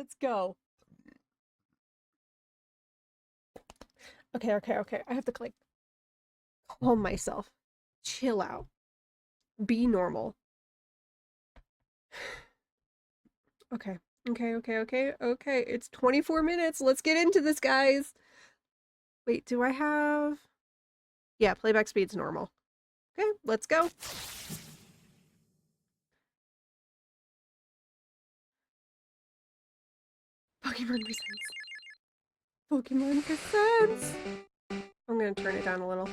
Let's go. Okay. I have to like calm myself. Chill out. Be normal. Okay. Okay. It's 24 minutes. Let's get into this, guys. Wait, do I have... Yeah, playback speed's normal. Okay, let's go. Pokemon Presents. Pokemon Presents. I'm gonna turn it down a little.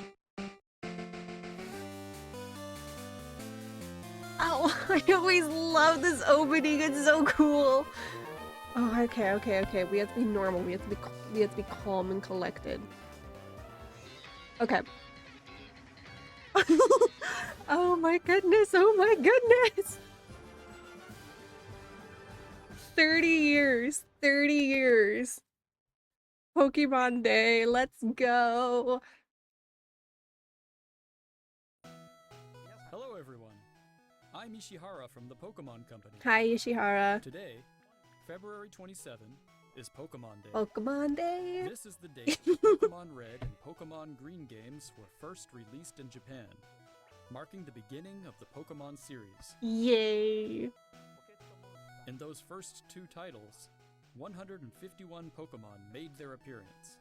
Oh, I always love this opening. It's so cool. Oh, okay. We have to be normal. We have to be calm and collected. Okay. Oh my goodness. 30 years. 30 years. Pokemon Day. Let's go. Hello everyone. I'm Ishihara from the Pokemon Company. Hi, Ishihara. Today, February 27, is Pokemon Day. Pokemon Day. This is the date Pokemon Red and Pokemon Green games were first released in Japan, marking the beginning of the Pokemon series. Yay. In those first two titles, 151 Pokemon made their appearance.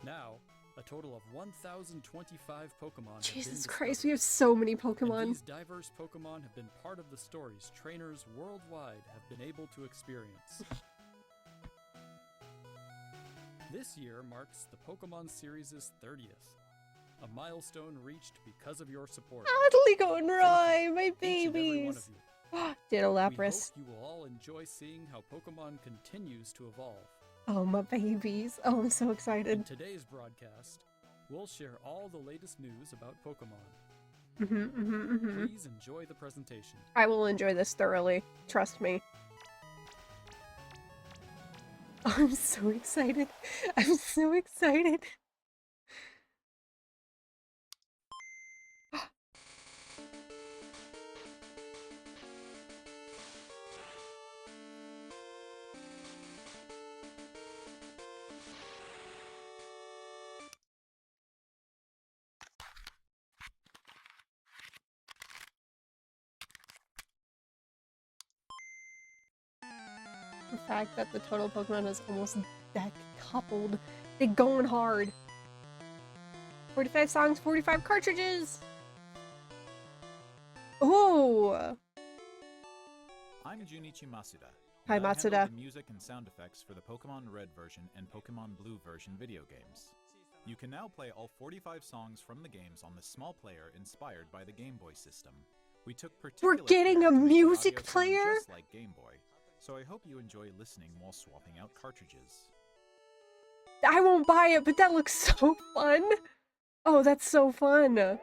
Now, a total of 1,025 Pokemon Jesus Christ, we have so many and Pokemon. these diverse Pokemon have been part of the stories trainers worldwide have been able to experience. This year marks the Pokemon series' 30th, a milestone reached because of your support. Ligo and Roy, my Each and every one babies. of you. Ditto We Lapras. hope you will all enjoy seeing how Pokemon continues to evolve. Oh, my babies. Oh, I'm so In excited. today's broadcast, we'll share all the latest news about Pokemon. Please enjoy the presentation. I will enjoy this thoroughly. Trust me. Oh, I'm so excited. I'm so excited. The fact that the total Pokemon is almost deck coupled. They're going hard. 45 songs, 45 cartridges! Oh! I'm Junichi Masuda. Hi, and I handle Matsuda. the music and sound effects for the Pokemon Red version and Pokemon Blue version video games. You can now play all 45 songs from the games on the small player inspired by the Game Boy system. We took particular getting care a to make the music audio sound player? just like Game Boy, so I hope you enjoy listening while swapping out cartridges. I won't buy it, but that looks so fun! Oh, that's so fun!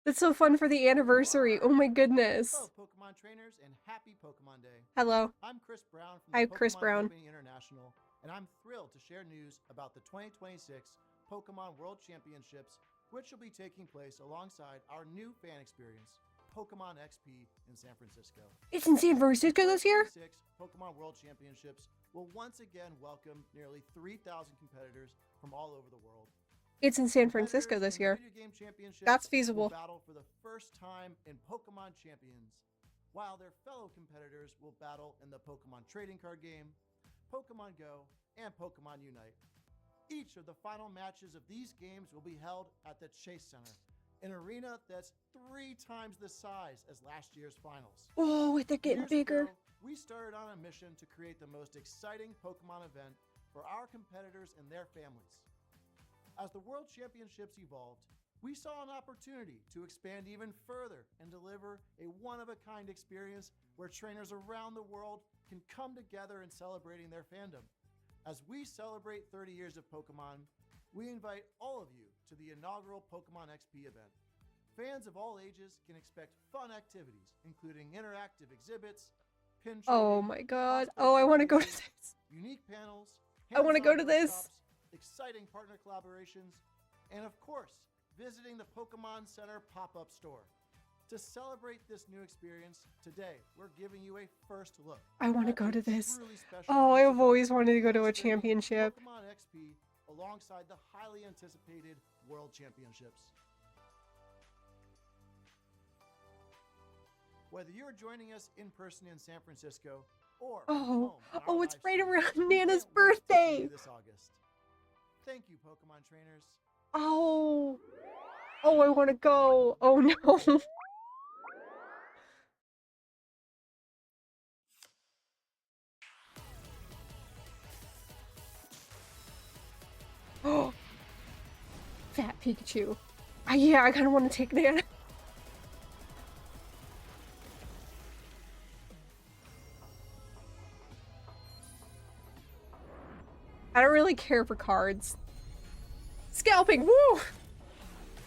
That's so fun for the anniversary. Oh my goodness. Hello, Pokemon trainers, and happy Pokemon Day. Hello. I'm Chris Brown from Hi, the Chris Pokemon Brown. Company International, and I'm thrilled to share news about the 2026 Pokemon World Championships, which will be taking place alongside our new fan experience, Pokemon XP in San Francisco. It's in San Francisco this year? 2026 Pokemon World Championships will once again welcome nearly 3,000 competitors from all over the world. It's in San Francisco this year. That's feasible. Will battle for the first time in Pokemon Champions, while their fellow competitors will battle in the Pokemon trading card game, Pokemon Go, and Pokemon Unite. Each of the final matches of these games will be held at the Chase Center, an arena that's 3 times the size as last year's finals. Oh, they're getting Years bigger. ago, we started on a mission to create the most exciting Pokemon event for our competitors and their families. As the World Championships evolved, we saw an opportunity to expand even further and deliver a one-of-a-kind experience where trainers around the world can come together in celebrating their fandom. As we celebrate 30 years of Pokemon, we invite all of you to the inaugural Pokemon XP event. Fans of all ages can expect fun activities, including interactive exhibits, pin Oh trading, my god. cosplay Oh, I want to go to showcases, this. unique panels, I wanna go hands-on to this. workshops, exciting partner collaborations, and of course, visiting the Pokemon Center pop-up store. To celebrate this new experience, today we're giving you a first look. I want to at go a to this. truly special Oh, piece I've of always art, wanted to go to a illustrating championship. Pokemon XP alongside the highly anticipated World Championships. Whether you're joining us in person in San Francisco or from home Oh, on our oh, it's live right stream, around we Nana's can't wait to see you birthday. this August. Thank you, Pokemon trainers. Oh, oh, I want to go. Oh no. Oh, fat Pikachu. Yeah, I kind of want to take Nana. I don't really care for cards. Scalping, woo!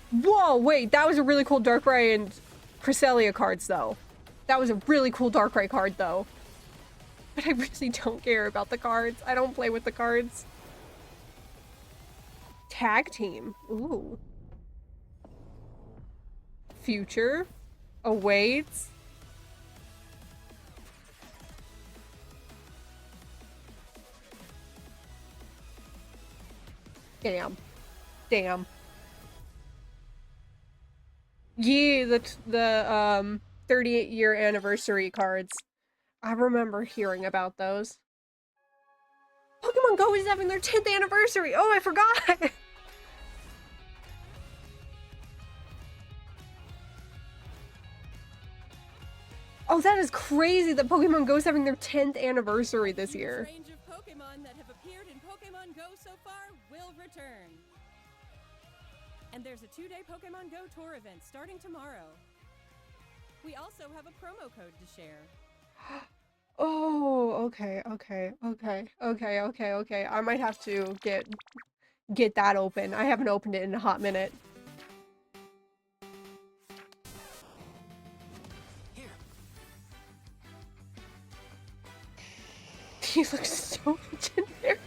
Whoa, wait, that was a really cool Darkrai and Cresselia cards, though. That was a really cool Darkrai card, though. But I really don't care about the cards. I don't play with the cards. Tag team, ooh. Future awaits. Damn. Damn. Yeah, the 38-year anniversary cards. I remember hearing about those. Pokemon Go is having their 10th anniversary! Oh, I forgot! Oh, that is crazy that Pokemon Go is having their 10th anniversary this year. Range of Pokemon that have appeared in Pokemon Go so far will return. And there's a 2-day Pokemon Go tour event starting tomorrow. We also have a promo code to share. Oh, okay. I might have to get that open. I haven't opened it in a hot minute. He looks so generic.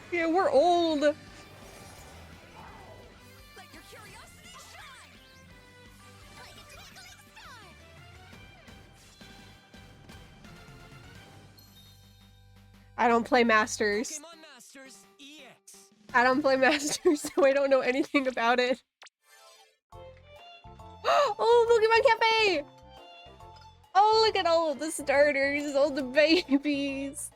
Yeah, we're old. Let your curiosity shine! Like a twinkling star! I don't play Masters. Pokemon Masters EX. I don't play Masters, so I don't know anything about it. Oh, Pokemon Cafe! Oh, look at all of the starters, all the babies.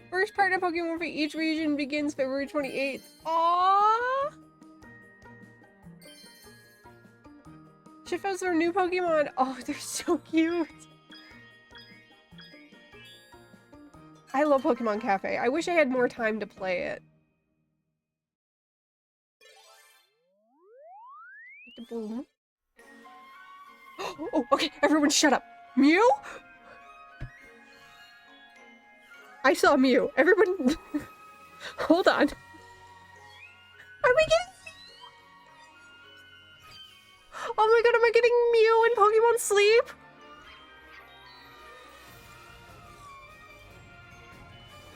First partner Pokemon for each region begins February 28th. Aww! Shifos are new Pokemon. Oh, they're so cute. I love Pokemon Cafe. I wish I had more time to play it. Boom. Oh, okay, everyone shut up. Mew? I saw Mew. Everyone... Hold on. Are we getting... Oh my god, am I getting Mew in Pokemon Sleep?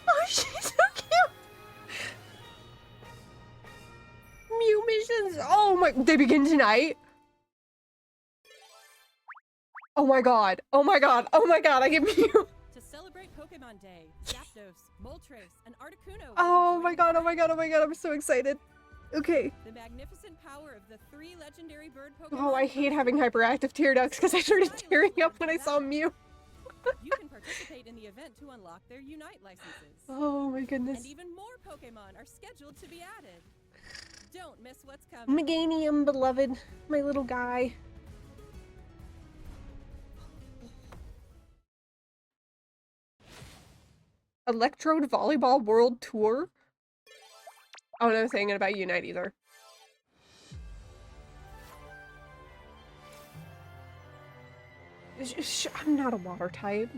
Oh, she's so cute! Mew missions! Oh my... They begin tonight? Oh my god. Oh my god. Oh my god, I get Mew! To celebrate Pokemon Day, Zapdos, Moltres, and Articuno will Oh be my joining god, oh my friends. god, oh my god, I'm so excited. Okay. The magnificent power of the 3 legendary bird Pokemon. Oh, I hate having hyperactive tear ducts because I started tearing up when I saw Mew. You can participate in the event to unlock their Unite licenses. Oh my goodness. And even more Pokemon are scheduled to be added. Don't miss what's coming. Meganium, beloved. My little guy. Electrode Volleyball World Tour? Oh, no, thinking about Unite either. I'm not a water type.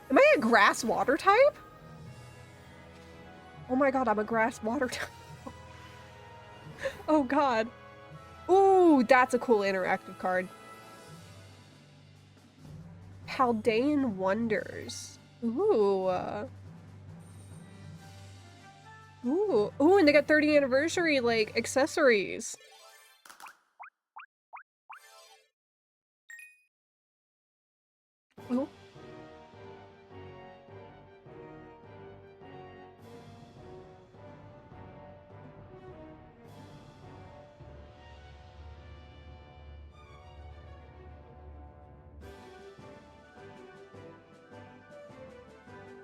Am I a grass water type? Oh my god, I'm a grass water type. Oh god. Ooh, that's a cool interactive card. Paldean Wonders. Ooh. Ooh, ooh, and they got 30th anniversary, like, accessories. Oh.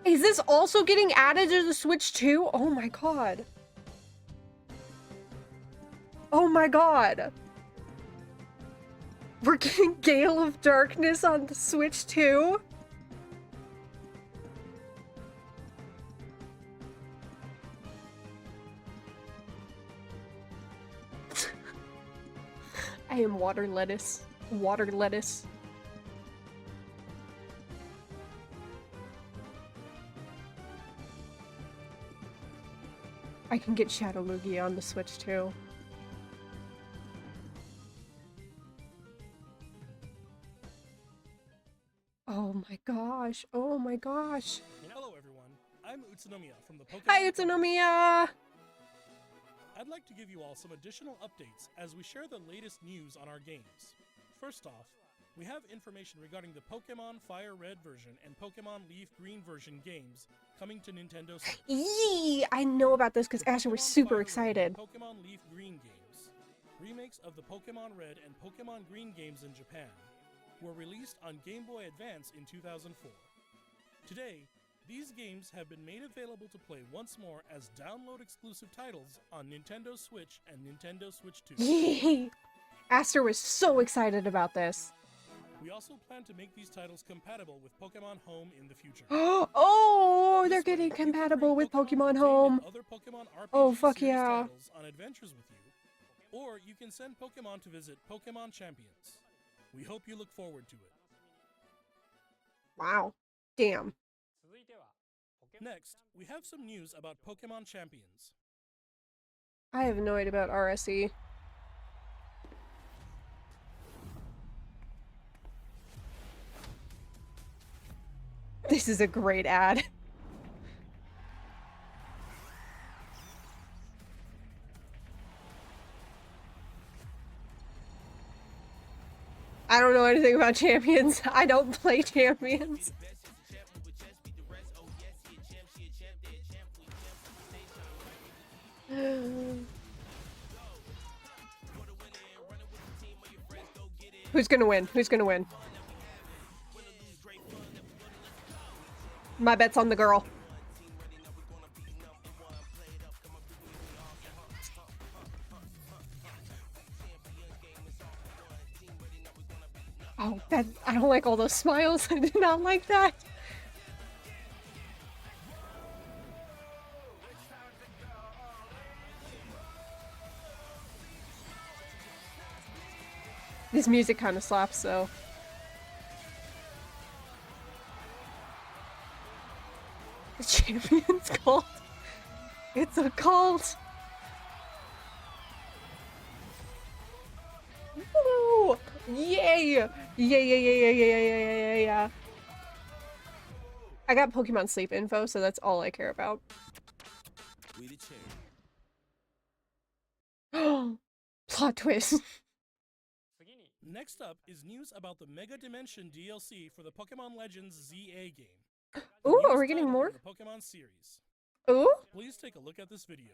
Is this also getting added to the Switch too? Oh my god. Oh my god. We're getting Gale of Darkness on the Switch too? I am water lettuce. Water lettuce. I can get Shadow Lugia on the Switch too. Oh my gosh. Oh my gosh. Hello everyone, I'm Utsunomiya from the Pokemon Hi, Company. Utsunomiya! I'd like to give you all some additional updates as we share the latest news on our games. First off, we have information regarding the Pokemon Fire Red version and Pokemon Leaf Green version games coming to Nintendo Switch. Yee! I know about this because The Asher was Pokemon super Fire Red excited. and Pokemon Leaf Green games, remakes of the Pokemon Red and Pokemon Green games in Japan, were released on Game Boy Advance in 2004. Today, these games have been made available to play once more as download-exclusive titles on Nintendo Switch and Nintendo Switch 2. Yee! Aster was so excited about this. We also plan to make these titles compatible with Pokemon Home in the future. Oh, they're This way, getting you can compatible bring with Pokemon Entertainment Home. and other Pokemon RPG Oh, fuck series yeah. titles on adventures with you, or you can send Pokemon to visit Pokemon Champions. We hope you look forward to it. Wow. Damn. Next, we have some news about Pokemon Champions. I have no idea about RSE. This is a great ad. I don't know anything about Champions. I don't play Champions. Who's gonna win? Who's gonna win? My bet's on the girl. Oh, that I don't like all those smiles. I did not like that. This music kind of slaps, though. The champion's cult. It's a cult. Woo! Yay! Yeah, yeah, yeah, yeah, yeah, yeah, yeah, yeah. I got Pokemon Sleep info, so that's all I care about. Plot twist. Next up is news about the Mega Dimension DLC for the Pokemon Legends ZA game. Ooh, The are newest we getting title more? in the Pokemon series. Ooh? Please take a look at this video.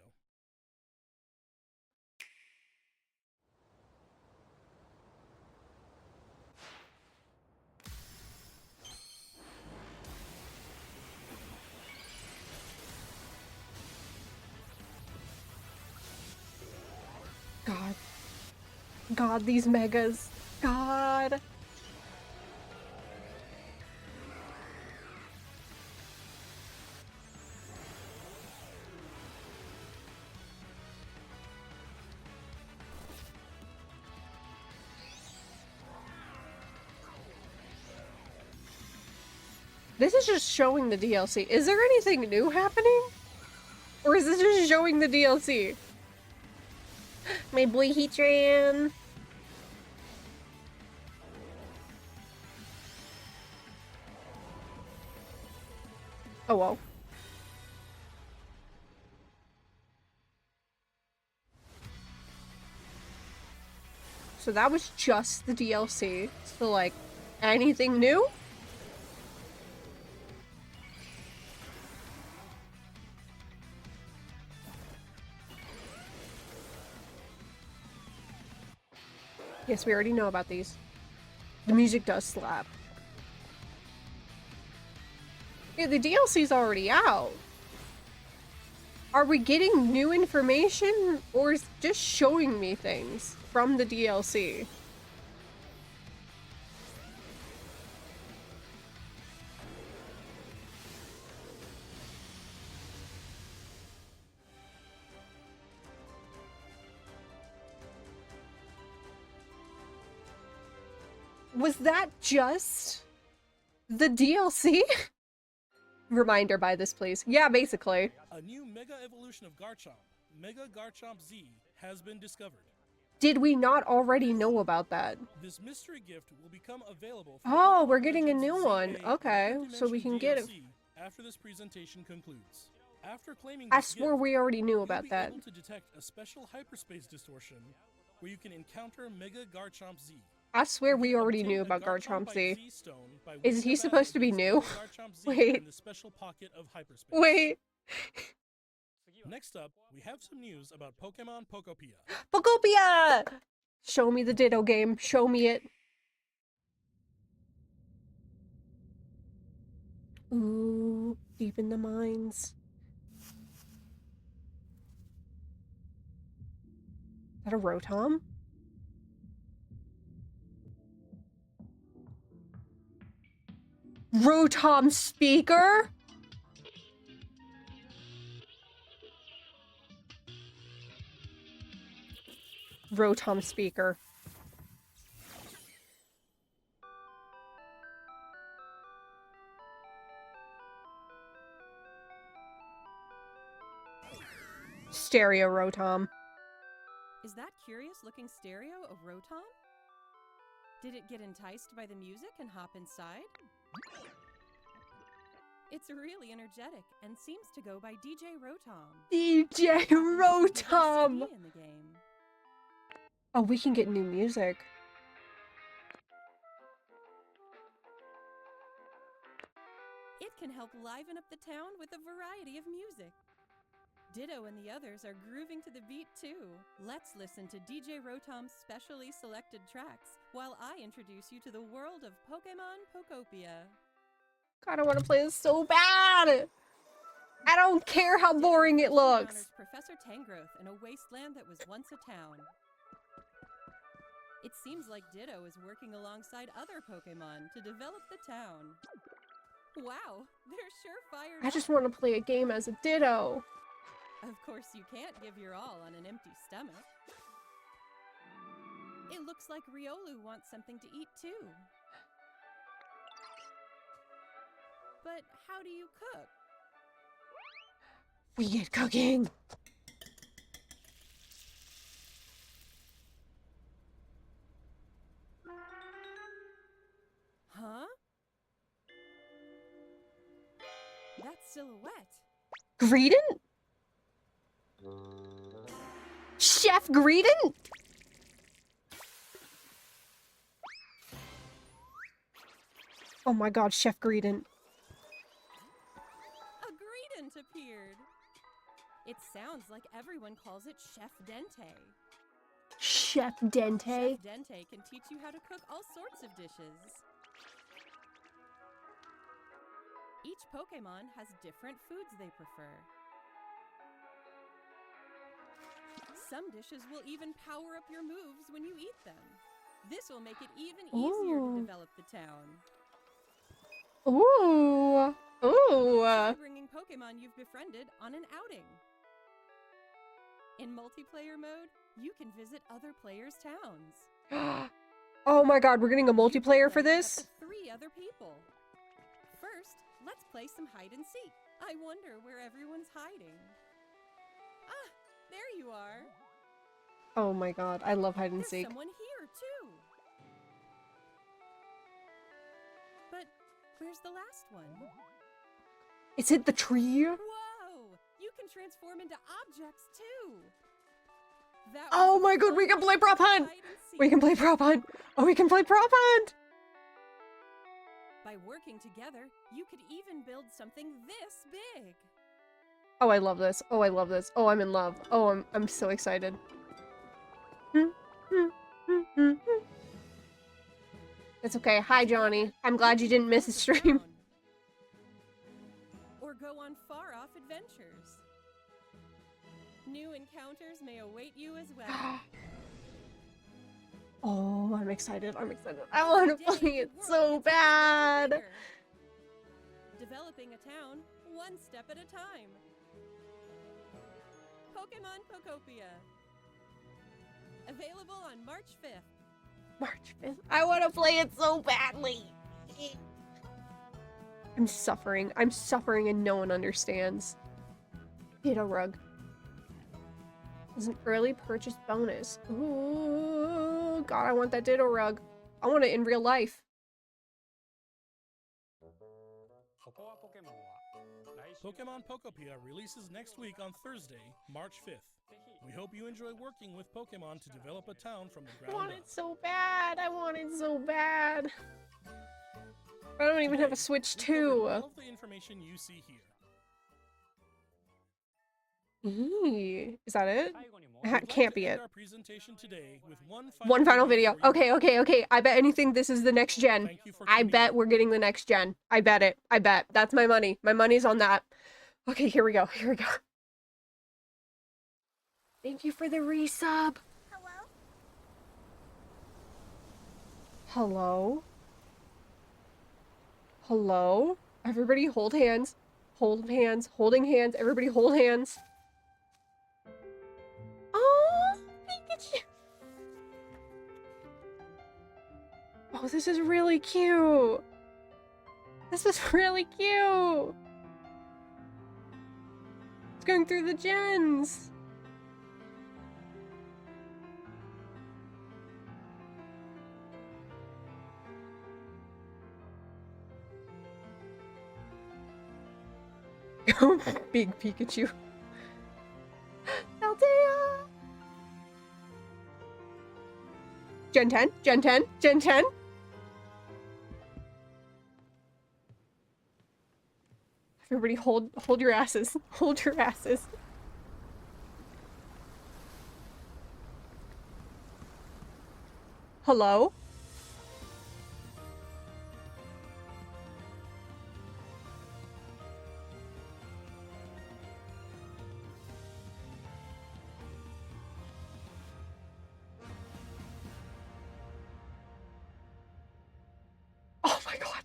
God. God, these megas. God. This is just showing the DLC. Is there anything new happening? Or is this just showing the DLC? My boy Heatran. Oh well. So that was just the DLC. So, like, anything new? Yes, we already know about these. The music does slap. Yeah, the DLC's already out. Are we getting new information, or is it just showing me things from the DLC? Was that just the DLC? Reminder by this, please. Yeah, basically. A new Mega Evolution of Garchomp, Mega Garchomp Z, has been discovered. Did we not already know about that? This mystery gift will become available for Oh, Pokemon we're getting a Legends new one. ZA Okay, Third so we Dimension can get it. DLC after this presentation concludes. After claiming I this swore gift, we already knew you'll about be that. able to detect a special hyperspace distortion where you can encounter Mega Garchomp Z. I swear You we can already obtain knew a about Garchomp Garchomp by Z. Z-Stone by Is winning he a supposed to battle be against new? Mega Garchomp Z Wait. in the special pocket of hyperspace. Wait. Next up, we have some news about Pokemon Pokopia. Pokopia! Show me the Ditto game. Show me it. Ooh, deep in the mines. Is that a Rotom? Rotom speaker? Rotom speaker. Stereo Rotom. Is that curious-looking stereo of Rotom? Did it get enticed by the music and hop inside? It's really energetic and seems to go by DJ Rotom. DJ Happens to be the best Rotom! CD in the game. Oh, we can get new music. It can help liven up the town with a variety of music. Ditto and the others are grooving to the beat too. Let's listen to DJ Rotom's specially selected tracks while I introduce you to the world of Pokemon Pokopia. God, I want to play this so bad! I don't care how boring it looks! Encounters Professor Tangrowth in a wasteland that was once a town. It seems like Ditto is working alongside other Pokemon to develop the town. Wow, they're sure fired I up. just want to play a game as a Ditto. Of course, you can't give your all on an empty stomach. It looks like Riolu wants something to eat too. But how do you cook? We get cooking! Huh? That's Silhouette. Greedent? Chef Greedent? Oh my god, Chef Greedent. A Greedent appeared. It sounds like everyone calls it Chef Dente. Chef Dente? Chef Dente can teach you how to cook all sorts of dishes. Each Pokemon has different foods they prefer. Some dishes will even power up your moves when you eat them. This will make it even easier to Ooh. develop the town. Ooh! Ooh! Try bringing Pokemon you've befriended on an outing. In multiplayer mode, you can visit other players' towns. Oh my god, we're getting a You can multiplayer for play this? up to 3 other people. First, let's play some hide and seek. I wonder where everyone's hiding. Ah, there you are. Oh my god, I love hide and There's seek. someone here too. But where's the last one? Is it the tree? Whoa! You can transform into objects too. That Oh was a my god, we can fun play prop hunt! hide and seek. We can play prop hunt! Oh, we can play prop hunt! By working together, you could even build something this big. Oh, I love this. Oh, I love this. Oh, I'm in love. Oh, I'm so excited. It's okay. Hi, Johnny. I'm glad you didn't miss a stream. Or go on far-off adventures. New encounters may await you as well. Oh, I'm excited. I'm excited. I want to Today, play the it world so gets bad. bigger. Developing a town one step at a time. Pokemon Pokopia. Available on March 5th. March 5th. I want to play it so badly. I'm suffering. I'm suffering and no one understands. Ditto rug. There's an early purchase bonus. Ooh, God, I want that Ditto rug. I want it in real life. Pokemon Pokopia releases next week on Thursday, March 5th. We hope you enjoy working with Pokemon to develop a town from the I ground want up. it so bad. I want it so bad. I don't even have a Switch We covered 2. all of the information you see here. Eee, is that it? We'd like Can't to be end it. Our presentation today with one One final video. for you. Okay, okay, okay. I bet anything this is the next gen. Thank you for I tuning bet in. we're getting the next gen. I bet it. I bet. That's my money. My money's on that. Okay, here we go. Here we go. Thank you for the resub. Hello? Hello? Hello? Everybody hold hands. Hold hands. Holding hands. Everybody hold hands. Oh, Pikachu. Oh, this is really cute. This is really cute. It's going through the gens. Big Pikachu. Altea! Gen 10? Gen 10? Gen 10? Everybody hold your asses. Hold your asses. Hello? Oh my god.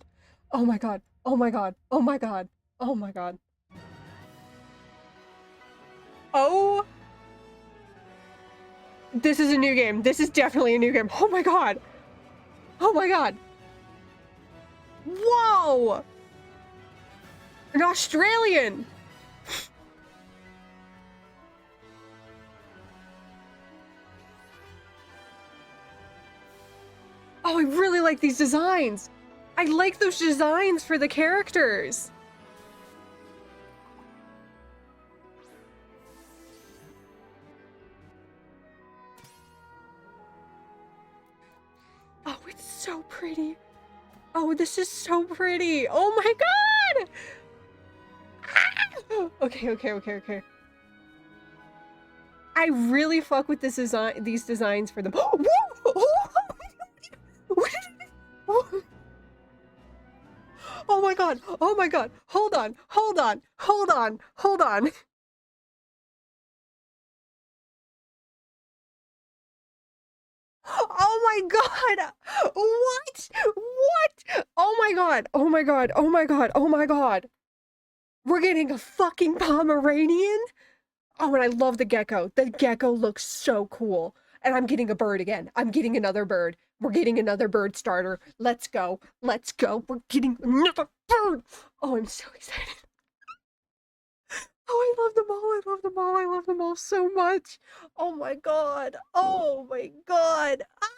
Oh my god. Oh my god. Oh my god. Oh my god. Oh. This is a new game. This is definitely a new game. Oh my god. Oh my god. Whoa. An Australian. Oh, I really like these designs. I like those designs for the characters. Oh, it's so pretty. Oh, this is so pretty. Oh my god. Ah! Okay, okay, okay, okay. I really fuck with this design, these designs for them. Oh my god! Oh my god! Hold on! Hold on! Hold on! Hold on! Oh my god! What? What? Oh my god! Oh my god! Oh my god! Oh my god! We're getting a fucking Pomeranian? Oh, and I love the gecko. The gecko looks so cool. And I'm getting a bird again. I'm getting another bird. We're getting another bird starter. Let's go. Let's go. We're getting another bird. Oh, I'm so excited. Oh, I love them all. I love them all. I love them all so much. Oh my god. Oh my god. Ah.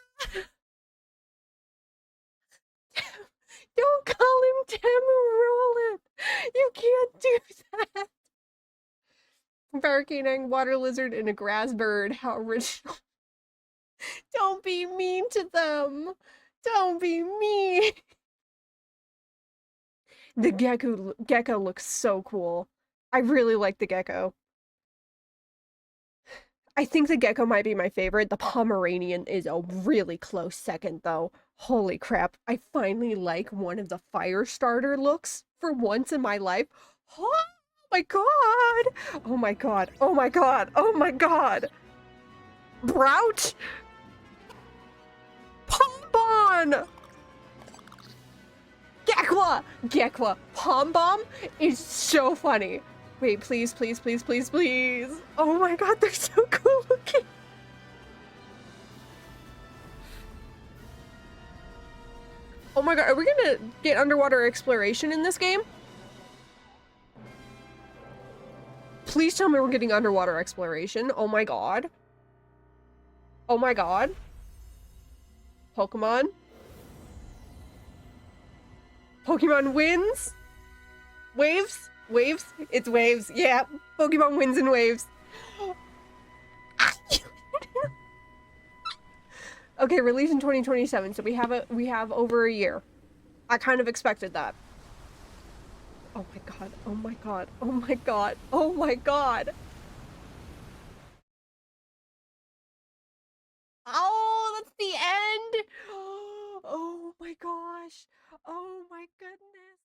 Don't call him Tamarolan. You can't do that. Barricading water lizard and a grass bird. How original. Don't be mean to them. Don't be mean. The gecko looks so cool. I really like the gecko. I think the gecko might be my favorite. The Pomeranian is a really close second, though. Holy crap. I finally like one of the fire starter looks for once in my life. Oh my god! Oh my god. Oh my god. Oh my god. Brout? Pombon! Gekwa! Pom-Bomb is so funny. Wait, please, please, please, please, please. Oh my god, they're so cool looking. Oh my god, are we gonna get underwater exploration in this game? Please tell me we're getting underwater exploration. Oh my god. Oh my god. Pokemon. Pokemon wins? Waves? Waves? It's waves. Yeah, Pokemon wins in waves. Okay, release in 2027, so we have over a year. I kind of expected that. Oh my god, oh my god, oh my god, oh my god. Oh, that's the end. Oh my gosh.